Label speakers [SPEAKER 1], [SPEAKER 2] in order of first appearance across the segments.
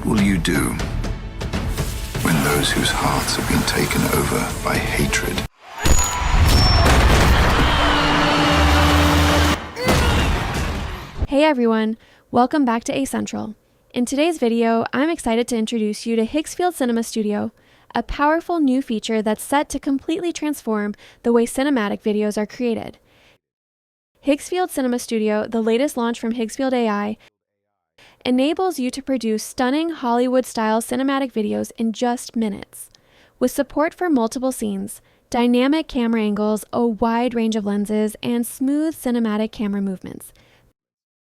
[SPEAKER 1] What will you do when those whose hearts have been taken over by hatred
[SPEAKER 2] Hey everyone, welcome back to aicentral. In today's video, I'm excited to introduce you to Higgsfield Cinema Studio, a powerful new feature that's set to completely transform the way cinematic videos are created. Higgsfield Cinema Studio, the latest launch from Higgsfield AI, enables you to produce stunning Hollywood-style cinematic videos in just minutes. With support for multiple scenes, dynamic camera angles, a wide range of lenses, and smooth cinematic camera movements,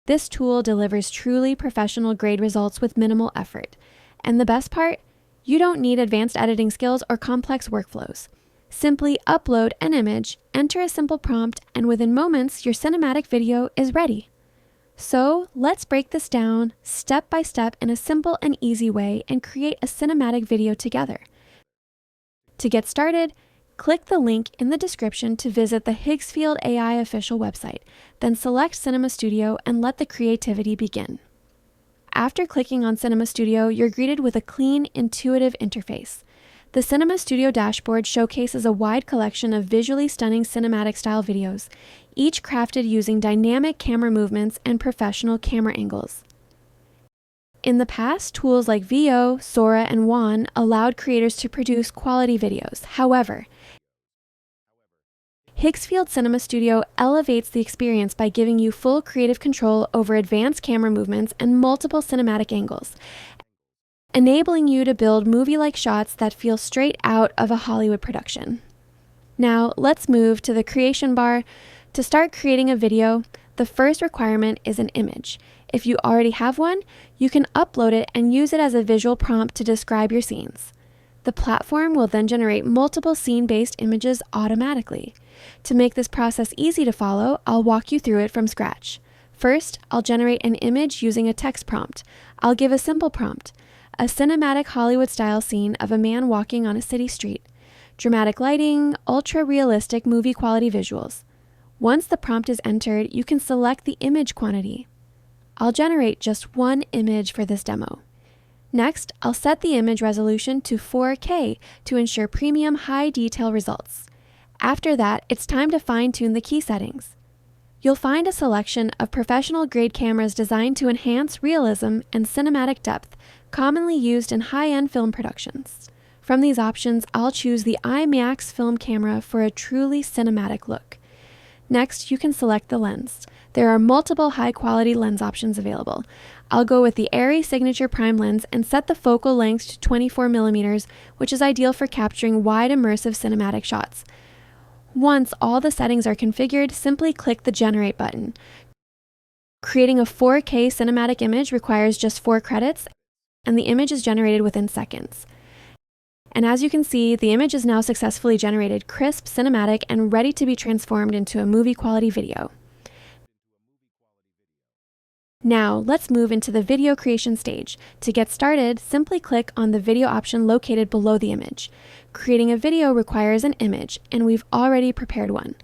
[SPEAKER 2] this tool delivers truly professional-grade results with minimal effort. And the best part? You don't need advanced editing skills or complex workflows. Simply upload an image, enter a simple prompt, and within moments, your cinematic video is ready. So let's break this down step by step in a simple and easy way and create a cinematic video together. To get started, click the link in the description to visit the Higgsfield AI official website, then select Cinema Studio and let the creativity begin. After clicking on Cinema Studio, you're greeted with a clean, intuitive interface. The Cinema Studio dashboard showcases a wide collection of visually stunning cinematic-style videos, each crafted using dynamic camera movements and professional camera angles. In the past, tools like VO, Sora, and Wan allowed creators to produce quality videos. However, Higgsfield Cinema Studio elevates the experience by giving you full creative control over advanced camera movements and multiple cinematic angles, enabling you to build movie-like shots that feel straight out of a Hollywood production. Now, let's move to the creation bar. To start creating a video, the first requirement is an image. If you already have one, you can upload it and use it as a visual prompt to describe your scenes. The platform will then generate multiple scene-based images automatically. To make this process easy to follow, I'll walk you through it from scratch. First, I'll generate an image using a text prompt. I'll give a simple prompt: a cinematic Hollywood-style scene of a man walking on a city street. Dramatic lighting, ultra-realistic movie-quality visuals. Once the prompt is entered, you can select the image quantity. I'll generate just one image for this demo. Next, I'll set the image resolution to 4K to ensure premium high-detail results. After that, it's time to fine-tune the key settings. You'll find a selection of professional-grade cameras designed to enhance realism and cinematic depth, commonly used in high-end film productions. From these options, I'll choose the IMAX film camera for a truly cinematic look. Next, you can select the lens. There are multiple high-quality lens options available. I'll go with the ARRI Signature Prime lens and set the focal length to 24mm, which is ideal for capturing wide immersive cinematic shots. Once all the settings are configured, simply click the Generate button. Creating a 4K cinematic image requires just 4 credits, and the image is generated within seconds. And as you can see, the image is now successfully generated, crisp, cinematic, and ready to be transformed into a movie-quality video. Now, let's move into the video creation stage. To get started, simply click on the video option located below the image. Creating a video requires an image, and we've already prepared one.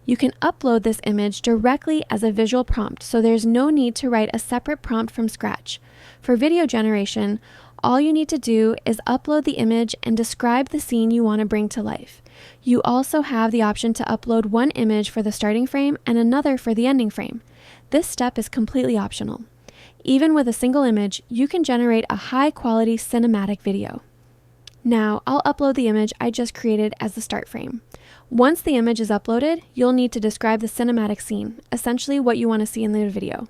[SPEAKER 2] You can upload this image directly as a visual prompt, so there's no need to write a separate prompt from scratch. For video generation, all you need to do is upload the image and describe the scene you want to bring to life. You also have the option to upload one image for the starting frame and another for the ending frame. This step is completely optional. Even with a single image, you can generate a high-quality cinematic video. Now, I'll upload the image I just created as the start frame. Once the image is uploaded, you'll need to describe the cinematic scene, essentially what you want to see in the video.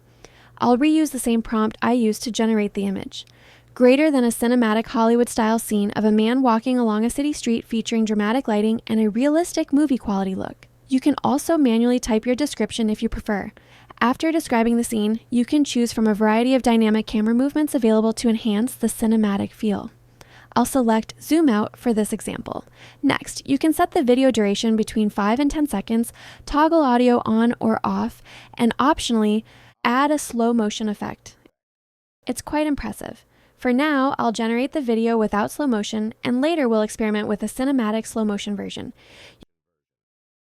[SPEAKER 2] I'll reuse the same prompt I used to generate the image. Greater than a cinematic Hollywood-style scene of a man walking along a city street featuring dramatic lighting and a realistic movie-quality look. You can also manually type your description if you prefer. After describing the scene, you can choose from a variety of dynamic camera movements available to enhance the cinematic feel. I'll select Zoom Out for this example. Next, you can set the video duration between 5 and 10 seconds, toggle audio on or off, and optionally, add a slow motion effect. It's quite impressive. For now, I'll generate the video without slow motion, and later we'll experiment with a cinematic slow motion version.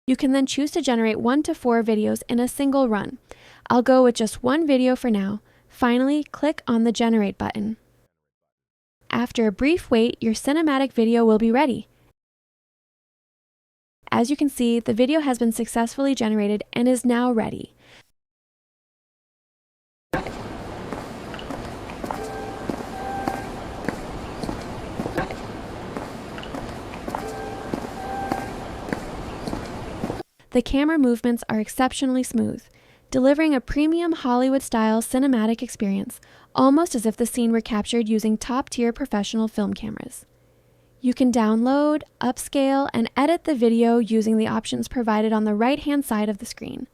[SPEAKER 2] You can then choose to generate 1 to 4 videos in a single run. I'll go with just one video for now. Finally, click on the Generate button. after a brief wait, your cinematic video will be ready. As you can see, the video has been successfully generated and is now ready. The camera movements are exceptionally smooth, delivering a premium Hollywood-style cinematic experience, almost as if the scene were captured using top-tier professional film cameras. You can download, upscale, and edit the video using the options provided on the right-hand side of the screen.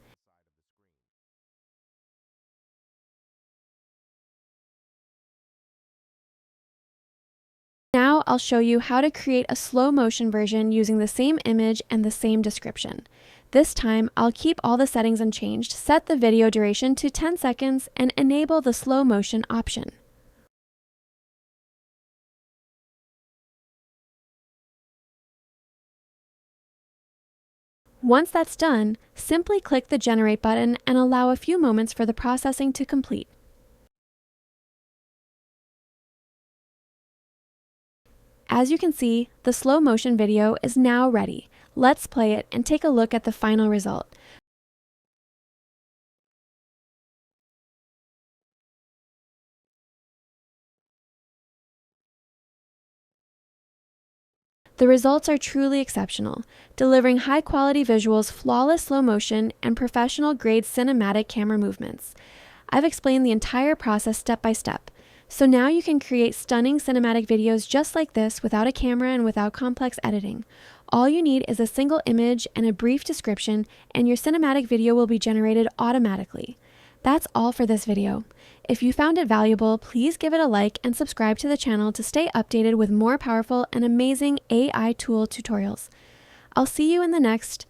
[SPEAKER 2] Now I'll show you how to create a slow motion version using the same image and the same description. This time, I'll keep all the settings unchanged, set the video duration to 10 seconds, and enable the slow motion option. Once that's done, simply click the Generate button and allow a few moments for the processing to complete. As you can see, the slow motion video is now ready. Let's play it and take a look at the final result. The results are truly exceptional, delivering high-quality visuals, flawless slow motion, and professional-grade cinematic camera movements. I've explained the entire process step by step, so now you can create stunning cinematic videos just like this without a camera and without complex editing. All you need is a single image and a brief description, and your cinematic video will be generated automatically. That's all for this video. If you found it valuable, please give it a like and subscribe to the channel to stay updated with more powerful and amazing AI tool tutorials. I'll see you in the next